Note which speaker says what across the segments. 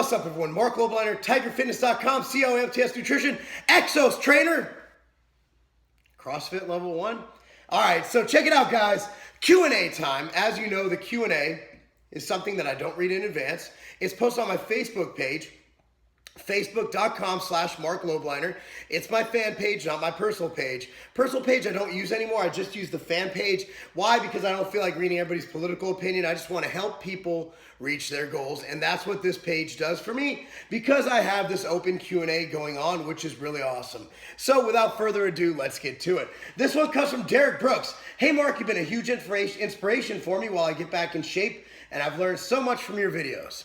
Speaker 1: What's up, everyone? Marc Lobliner, TigerFitness.com, CEO of MTS Nutrition, Exos trainer, CrossFit level 1. All right, so check it out, guys. Q&A time. As you know, the Q&A is something that I don't read in advance. It's posted on my Facebook page, facebook.com/Marc Lobliner. It's my fan page, not my personal page. Personal page I don't use anymore. I just use the fan page. Why? Because I don't feel like reading everybody's political opinion. I just want to help people reach their goals, and that's what this page does for me, because I have this open Q&A going on, which is really awesome. So without further ado, let's get to it. This one comes from Derek Brooks. Hey Marc, you've been a huge inspiration for me while I get back in shape, and I've learned so much from your videos.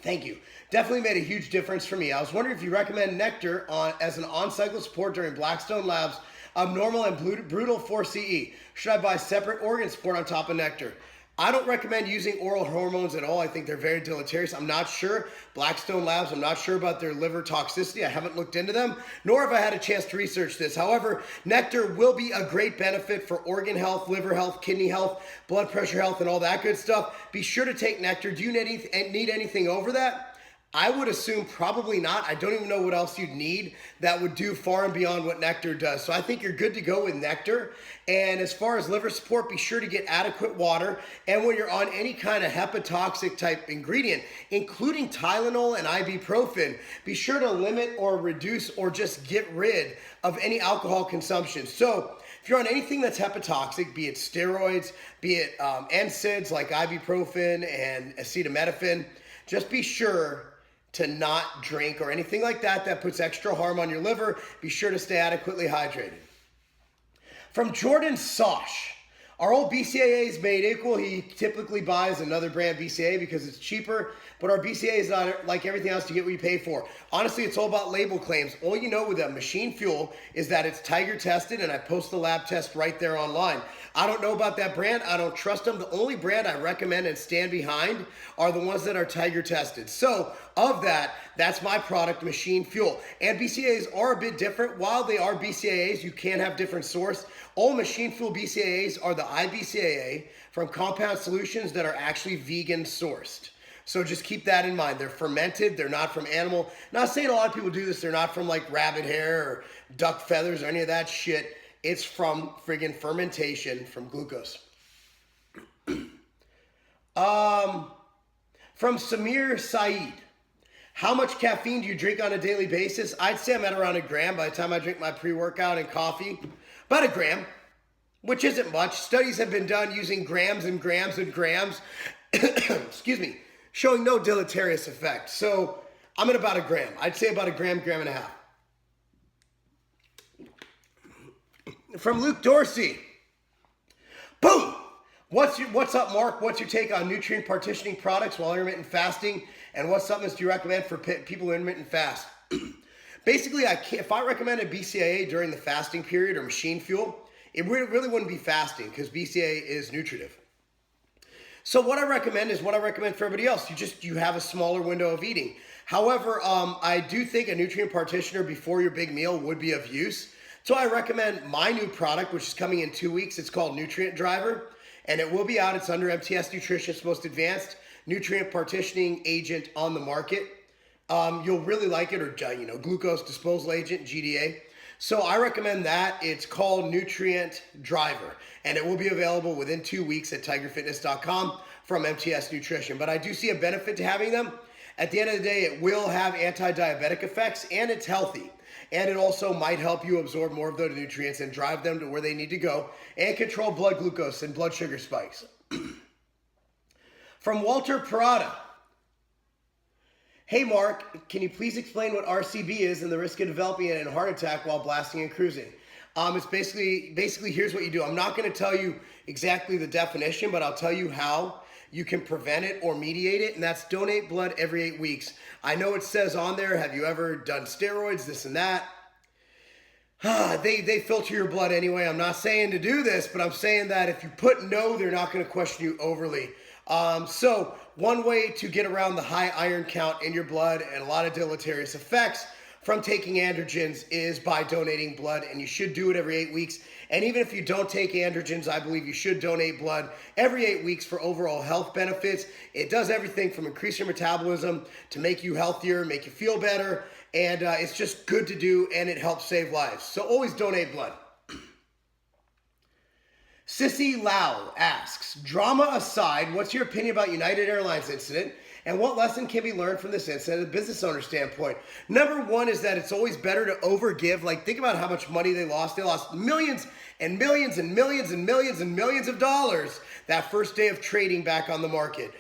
Speaker 1: Thank you. Definitely made a huge difference for me. I was wondering if you recommend Nektar as an on-cycle support during Blackstone Labs abnormal and brutal 4CE. Should I buy separate organ support on top of Nektar? I don't recommend using oral hormones at all. I think they're very deleterious. I'm not sure. Blackstone Labs, I'm not sure about their liver toxicity. I haven't looked into them, nor have I had a chance to research this. However, Nektar will be a great benefit for organ health, liver health, kidney health, blood pressure health, and all that good stuff. Be sure to take Nektar. Do you need anything over that? I would assume probably not. I don't even know what else you'd need that would do far and beyond what Nektar does. So I think you're good to go with Nektar. And as far as liver support, be sure to get adequate water. And when you're on any kind of hepatotoxic type ingredient, including Tylenol and ibuprofen, be sure to limit or reduce or just get rid of any alcohol consumption. So if you're on anything that's hepatotoxic, be it steroids, be it NSAIDs like ibuprofen and acetaminophen, just be sure to not drink or anything like that puts extra harm on your liver. Be sure to stay adequately hydrated. From Jordan Sosh. Are all BCAAs made equal? He typically buys another brand BCAA because it's cheaper, but our BCAA is not like everything else to get what you pay for. Honestly, it's all about label claims. All you know with a machine fuel is that it's Tiger tested, and I post the lab test right there online. I don't know about that brand. I don't trust them. The only brand I recommend and stand behind are the ones that are Tiger tested. So of that, that's my product, Machine Fuel. And BCAAs are a bit different. While they are BCAAs, you can have different source. All Machine Fuel BCAAs are the iBCAA from Compound Solutions that are actually vegan sourced. So just keep that in mind. They're fermented. They're not from animal. Not saying a lot of people do this. They're not from like rabbit hair or duck feathers or any of that shit. It's from friggin' fermentation from glucose. From Samir Saeed. How much caffeine do you drink on a daily basis? I'd say I'm at around 1 gram by the time I drink my pre-workout and coffee. About 1 gram, which isn't much. Studies have been done using grams and grams and grams, excuse me, showing no deleterious effect. So I'm at about 1 gram. I'd say about 1 gram, gram and a half. From Luke Dorsey. Boom! What's up, Marc? What's your take on nutrient partitioning products while intermittent fasting? And what supplements do you recommend for people who intermittent fast? Basically, if I recommend a BCAA during the fasting period or machine fuel, it really wouldn't be fasting because BCAA is nutritive. So what I recommend is what I recommend for everybody else. You have a smaller window of eating. However, I do think a nutrient partitioner before your big meal would be of use. So I recommend my new product, which is coming in 2 weeks. It's called Nutrient Driver, and it will be out. It's under MTS Nutrition. It's most advanced nutrient partitioning agent on the market. You'll really like it, or glucose disposal agent, GDA. So I recommend that. It's called Nutrient Driver, and it will be available within 2 weeks at TigerFitness.com from MTS Nutrition. But I do see a benefit to having them. At the end of the day, it will have anti-diabetic effects, and it's healthy. And it also might help you absorb more of those nutrients and drive them to where they need to go and control blood glucose and blood sugar spikes. From Walter Parada. Hey Marc, can you please explain what RCB is and the risk of developing a heart attack while blasting and cruising? It's basically here's what you do. I'm not going to tell you exactly the definition, but I'll tell you how you can prevent it or mediate it, and that's donate blood every 8 weeks. I know it says on there, have you ever done steroids, this and that? They filter your blood anyway. I'm not saying to do this, but I'm saying that if you put no, they're not going to question you overly. So one way to get around the high iron count in your blood and a lot of deleterious effects from taking androgens is by donating blood, and you should do it every 8 weeks. And even if you don't take androgens, I believe you should donate blood every 8 weeks for overall health benefits. It does everything from increase your metabolism to make you healthier, make you feel better, and it's just good to do, and it helps save lives. So always donate blood. Sissy Lau asks, drama aside, what's your opinion about United Airlines incident? And what lesson can be learned from this incident at a business owner standpoint? Number one is that it's always better to overgive. Like, think about how much money they lost. They lost millions and millions and millions and millions and millions of dollars that first day of trading back on the market.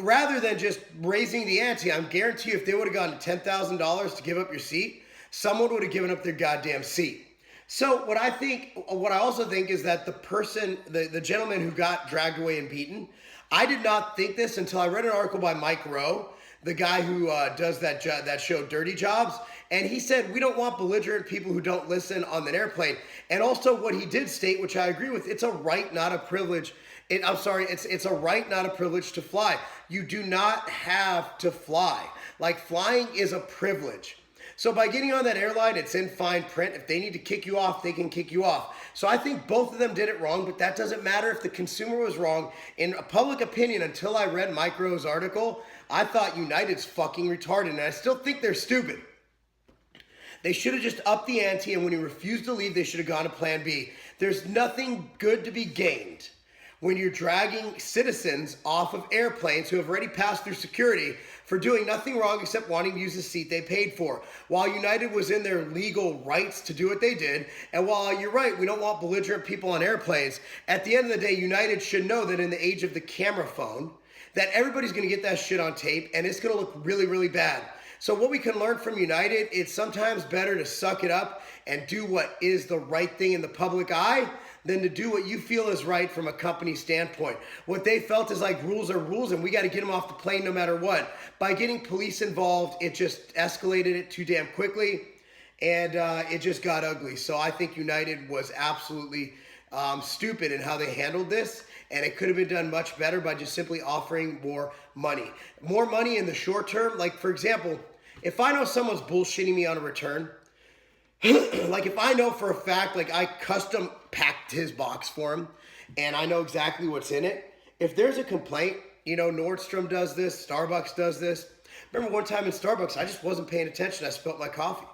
Speaker 1: Rather than just raising the ante, I'm guarantee you if they would have gotten $10,000 to give up your seat, someone would have given up their goddamn seat. So what I also think is that the person, the gentleman who got dragged away and beaten, I did not think this until I read an article by Mike Rowe, the guy who does that show Dirty Jobs, and he said we don't want belligerent people who don't listen on an airplane. And also what he did state, which I agree with, it's a right, not a privilege. It's a right, not a privilege to fly. You do not have to fly. Like, flying is a privilege. So by getting on that airline, it's in fine print. If they need to kick you off, they can kick you off. So I think both of them did it wrong, but that doesn't matter if the consumer was wrong. In a public opinion, until I read Mike Rowe's article, I thought United's fucking retarded, and I still think they're stupid. They should have just upped the ante, and when he refused to leave, they should have gone to plan B. There's nothing good to be gained when you're dragging citizens off of airplanes who have already passed through security for doing nothing wrong except wanting to use the seat they paid for. While United was in their legal rights to do what they did, and while you're right, we don't want belligerent people on airplanes, at the end of the day, United should know that in the age of the camera phone, that everybody's gonna get that shit on tape, and it's gonna look really, really bad. So what we can learn from United, it's sometimes better to suck it up and do what is the right thing in the public eye than to do what you feel is right from a company standpoint. What they felt is like rules are rules and we got to get them off the plane no matter what. By getting police involved, it just escalated it too damn quickly, and it just got ugly. So I think United was absolutely stupid in how they handled this, and it could have been done much better by just simply offering more money. More money in the short term. Like, for example, if I know someone's bullshitting me on a return, like if I know for a fact, like I custom packed his box for him and I know exactly what's in it, if there's a complaint, you know, Nordstrom does this, Starbucks does this. Remember one time in Starbucks, I just wasn't paying attention. I spilled my coffee.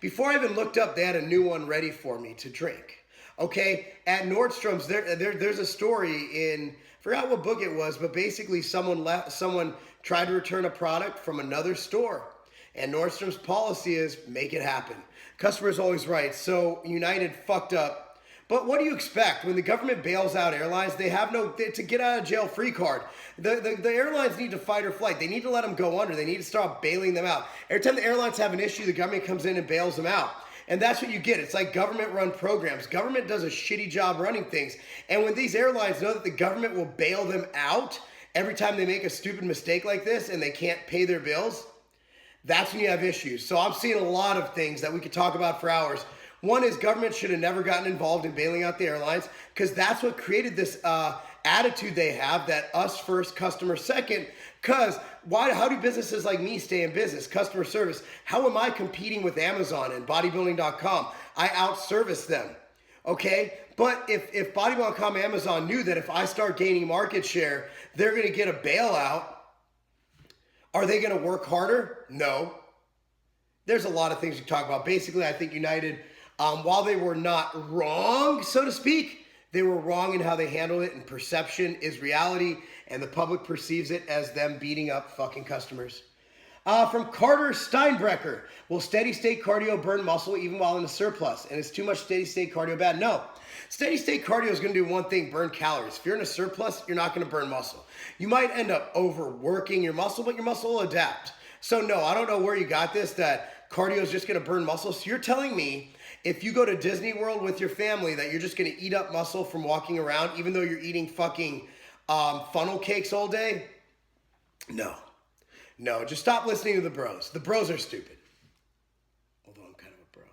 Speaker 1: Before I even looked up, they had a new one ready for me to drink. Okay, at Nordstrom's, there's a story in, forgot what book it was, but basically someone tried to return a product from another store. And Nordstrom's policy is make it happen. Customer's always right. So United fucked up. But what do you expect? When the government bails out airlines, they have to get out of jail free card. The airlines need to fight or flight. They need to let them go under. They need to stop bailing them out. Every time the airlines have an issue, the government comes in and bails them out. And that's what you get. It's like government-run programs. Government does a shitty job running things. And when these airlines know that the government will bail them out every time they make a stupid mistake like this and they can't pay their bills, that's when you have issues. So I'm seeing a lot of things that we could talk about for hours. One is government should have never gotten involved in bailing out the airlines because that's what created this attitude they have that us first, customer second. Because how do businesses like me stay in business? Customer service. How am I competing with Amazon and bodybuilding.com? I outservice them. Okay? But if bodybuilding.com, Amazon knew that if I start gaining market share, they're going to get a bailout, are they going to work harder? No. There's a lot of things to talk about. Basically, I think United, while they were not wrong, so to speak, they were wrong in how they handled it, and perception is reality, and the public perceives it as them beating up fucking customers. From Carter Steinbrecher, will steady state cardio burn muscle even while in a surplus? And is too much steady state cardio bad? No. Steady state cardio is going to do one thing, burn calories. If you're in a surplus, you're not going to burn muscle. You might end up overworking your muscle, but your muscle will adapt. So no, I don't know where you got this, that cardio is just going to burn muscle. So you're telling me if you go to Disney World with your family that you're just going to eat up muscle from walking around even though you're eating fucking funnel cakes all day? No. No, just stop listening to the bros. The bros are stupid. Although I'm kind of a bro.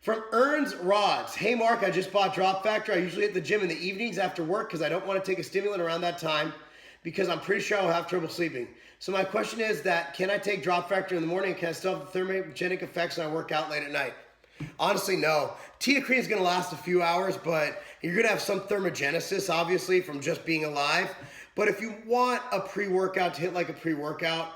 Speaker 1: From Earns Rods. Hey, Mark, I just bought Drop Factor. I usually hit the gym in the evenings after work because I don't want to take a stimulant around that time. because I'm pretty sure I'll have trouble sleeping. So my question is that, can I take drop factor in the morning? Can I still have the thermogenic effects when I work out late at night? Honestly, no. Teacrine is going to last a few hours, but you're going to have some thermogenesis, obviously, from just being alive. But if you want a pre-workout to hit like a pre-workout,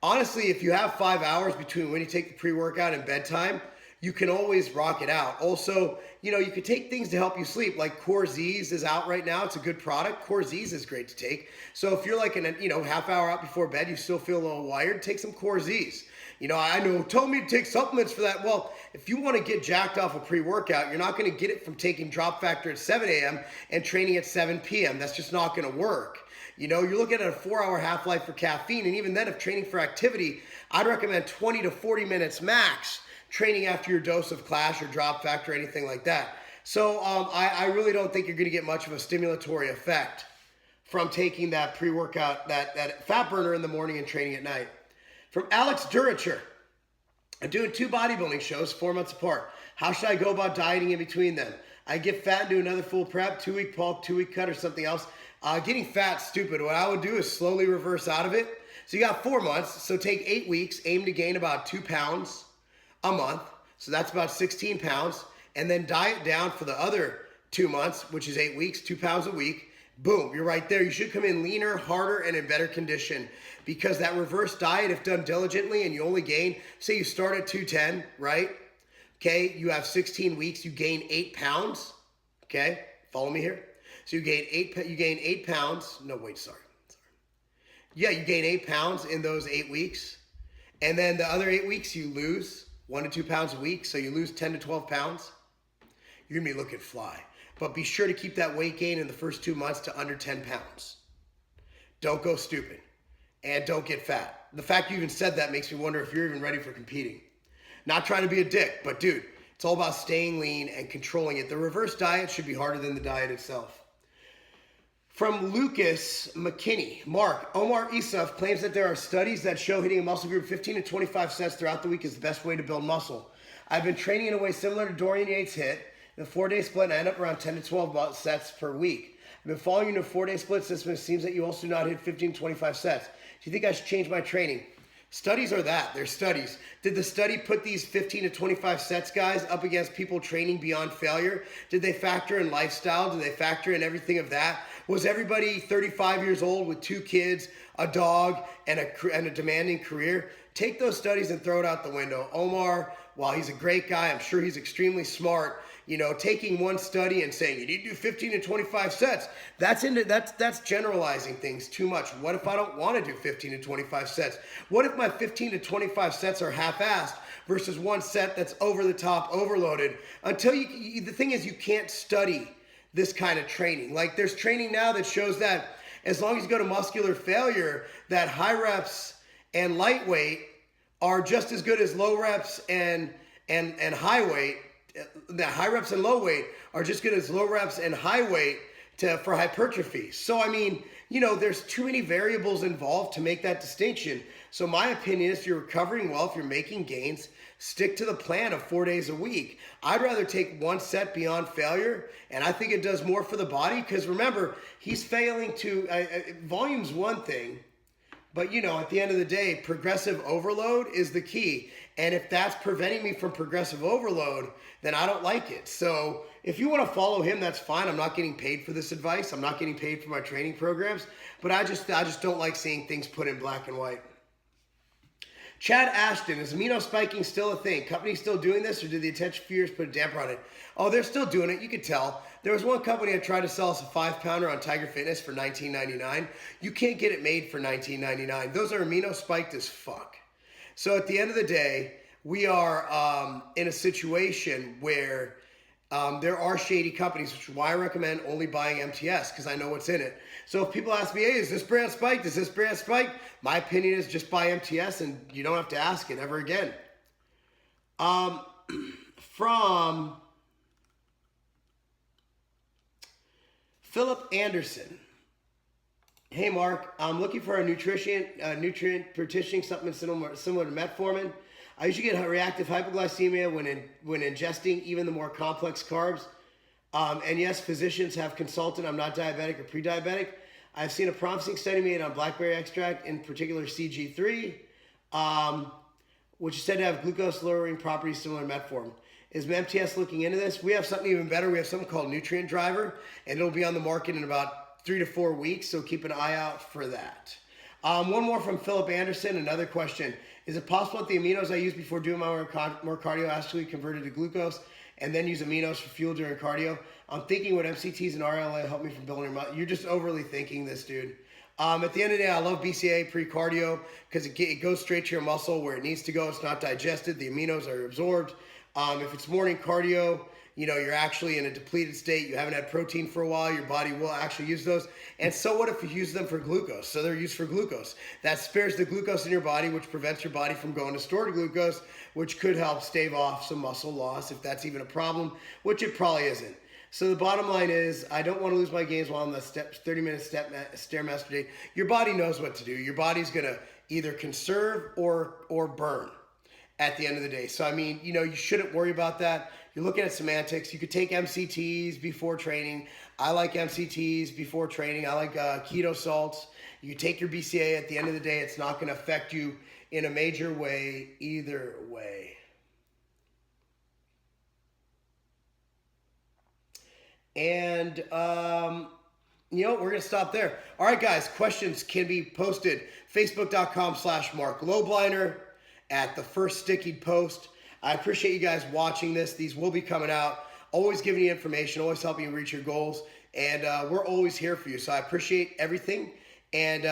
Speaker 1: honestly, if you have 5 hours between when you take the pre-workout and bedtime, you can always rock it out. Also, you know, you could take things to help you sleep, like Core Z's is out right now. It's a good product. Core Z's is great to take. So if you're like half hour out before bed, you still feel a little wired, take some Core Z's. You know, I know, told me to take supplements for that. Well, if you want to get jacked off a pre-workout, you're not going to get it from taking drop factor at 7 a.m. and training at 7 p.m. That's just not going to work. You know, you're looking at a 4-hour half-life for caffeine. And even then, if training for activity, I'd recommend 20 to 40 minutes max training after your dose of Clash or drop factor or anything like that. So I really don't think you're going to get much of a stimulatory effect from taking that pre-workout, that fat burner in the morning and training at night. From Alex Duracher, I'm doing 2 bodybuilding shows 4 months apart. How should I go about dieting in between them? I get fat and do another full prep, 2-week bulk, 2-week cut or something else. Getting fat's stupid. What I would do is slowly reverse out of it. So you got 4 months, so take 8 weeks, aim to gain about 2 pounds a month. So that's about 16 pounds. And then diet down for the other 2 months, which is 8 weeks, 2 pounds a week. Boom, you're right there. You should come in leaner, harder, and in better condition, because that reverse diet, if done diligently and you only gain, say you start at 210, right? Okay, you have 16 weeks, you gain 8 pounds. Okay, follow me here. So you gain 8 pounds. No, wait, sorry. Yeah, you gain 8 pounds in those 8 weeks. And then the other 8 weeks, you lose 1 to 2 pounds a week. So you lose 10 to 12 pounds. You're gonna be looking fly. But be sure to keep that weight gain in the first 2 months to under 10 pounds. Don't go stupid. And don't get fat. The fact you even said that makes me wonder if you're even ready for competing. Not trying to be a dick, but dude, it's all about staying lean and controlling it. The reverse diet should be harder than the diet itself. From Lucas McKinney, Mark, Omar Isuf claims that there are studies that show hitting a muscle group 15 to 25 sets throughout the week is the best way to build muscle. I've been training in a way similar to Dorian Yates' HIIT, in a 4-day split, and I end up around 10 to 12 sets per week. I've been following you in a 4-day split system. It seems that you also do not hit 15 to 25 sets. Do you think I should change my training? Studies are that. They're studies. Did the study put these 15 to 25 sets guys up against people training beyond failure? Did they factor in lifestyle? Did they factor in everything of that? Was everybody 35 years old with 2 kids, a dog, and a demanding career? Take those studies and throw it out the window. Omar, while he's a great guy, I'm sure he's extremely smart. You know, taking one study and saying you need to do 15 to 25 sets, that's generalizing things too much. What if I don't want to do 15 to 25 sets? What if my 15 to 25 sets are half-assed versus one set that's over the top, overloaded? Until the thing is, you can't study this kind of training. Like, there's training now that shows that as long as you go to muscular failure, that high reps and lightweight are just as good as low reps and high weight. The high reps and low weight are just good as low reps and high weight for hypertrophy. So, I mean, you know, there's too many variables involved to make that distinction. So my opinion is, if you're recovering well, if you're making gains, stick to the plan of 4 days a week. I'd rather take one set beyond failure, and I think it does more for the body, because remember, he's failing to, volume's one thing, but, you know, at the end of the day, progressive overload is the key. And if that's preventing me from progressive overload, then I don't like it. So if you want to follow him, that's fine. I'm not getting paid for this advice. I'm not getting paid for my training programs. But I just don't like seeing things put in black and white. Chad Ashton, is amino spiking still a thing? Company still doing this, or did the attention fears put a damper on it? Oh, they're still doing it. You could tell. There was one company that tried to sell us a 5-pounder on Tiger Fitness for $19.99. You can't get it made for $19.99. Those are amino spiked as fuck. So at the end of the day, we are in a situation where there are shady companies, which is why I recommend only buying MTS, because I know what's in it. So if people ask me, hey, is this brand spiked? Is this brand spiked? My opinion is just buy MTS, and you don't have to ask it ever again. From Philip Anderson. Hey, Mark, I'm looking for a nutrient partitioning supplement similar to Metformin. I usually get reactive hypoglycemia when ingesting even the more complex carbs. And yes, physicians have consulted. I'm not diabetic or pre-diabetic. I've seen a promising study made on blackberry extract, in particular CG3, which is said to have glucose-lowering properties similar to Metformin. Is MTS looking into this? We have something even better. We have something called Nutrient Driver, and it'll be on the market in about 3 to 4 weeks, so keep an eye out for that. One more from Philip Anderson, another question. Is it possible that the aminos I used before doing my more cardio actually converted to glucose and then use aminos for fuel during cardio? I'm thinking would MCTs and RLA help me from building muscle? You're just overly thinking this, dude. At the end of the day, I love BCAA pre-cardio because it goes straight to your muscle where it needs to go. It's not digested. The aminos are absorbed. If it's morning cardio, you're actually in a depleted state. You haven't had protein for a while. Your body will actually use those. And so what if you use them for glucose? So they're used for glucose. That spares the glucose in your body, which prevents your body from going to stored glucose, which could help stave off some muscle loss if that's even a problem, which it probably isn't. So the bottom line is, I don't want to lose my gains while I'm the 30-minute Stairmaster day. Your body knows what to do. Your body's going to either conserve or burn at the end of the day. So, you shouldn't worry about that. You're looking at semantics. You could take MCTs before training. I like MCTs before training. I like keto salts. You take your BCAA. At the end of the day, it's not going to affect you in a major way either way. And, we're going to stop there. All right, guys, questions can be posted facebook.com/Marc Lobliner at the first sticky post. I appreciate you guys watching this. These will be coming out. Always giving you information, always helping you reach your goals. And we're always here for you. So I appreciate everything. And,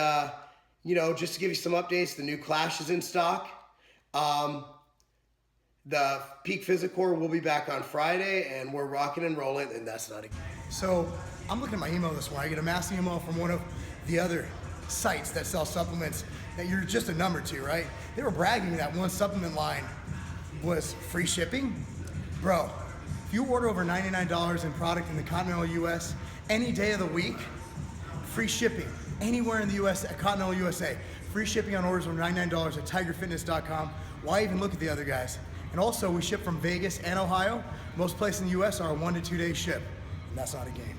Speaker 1: just to give you some updates, the new Clash is in stock. The Peak Physicore will be back on Friday, and we're rocking and rolling, and that's not a...
Speaker 2: So I'm looking at my email this morning. I get a mass email from one of the other sites that sell supplements that you're just a number to, right? They were bragging that one supplement line was free shipping. Bro, if you order over $99 in product in the continental US any day of the week, free shipping anywhere in the US, at continental USA. Free shipping on orders over $99 at tigerfitness.com. Why even look at the other guys? And also, we ship from Vegas and Ohio. Most places in the US are a 1 to 2 day ship, and that's not a game.